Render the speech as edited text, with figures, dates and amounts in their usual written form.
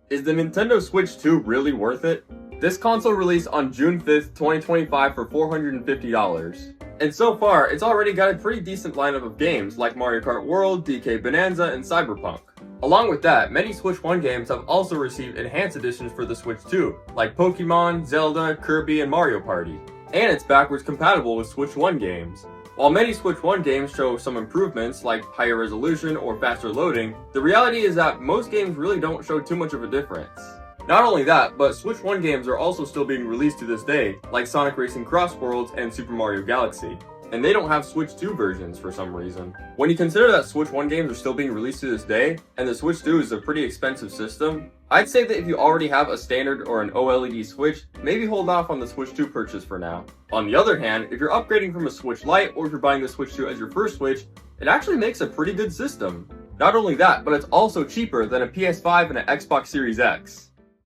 Is the Nintendo Switch 2 really worth it? This console released on June 5th, 2025 for $450. And so far, it's already got a pretty decent lineup of games like Mario Kart World, DK Bonanza, and Cyberpunk. Along with that, many Switch 1 games have also received enhanced editions for the Switch 2, like Pokemon, Zelda, Kirby, and Mario Party. And it's backwards compatible with Switch 1 games. While many Switch 1 games show some improvements like higher resolution or faster loading, the reality is that most games really don't show too much of a difference. Not only that, but Switch 1 games are also still being released to this day, like Sonic Racing Cross Worlds and Super Mario Galaxy. And they don't have Switch 2 versions for some reason. When you consider that Switch 1 games are still being released to this day, and the Switch 2 is a pretty expensive system, I'd say that if you already have a standard or an OLED Switch, maybe hold off on the Switch 2 purchase for now. On the other hand, if you're upgrading from a Switch Lite or if you're buying the Switch 2 as your first Switch, it actually makes a pretty good system. Not only that, but it's also cheaper than a PS5 and an Xbox Series X.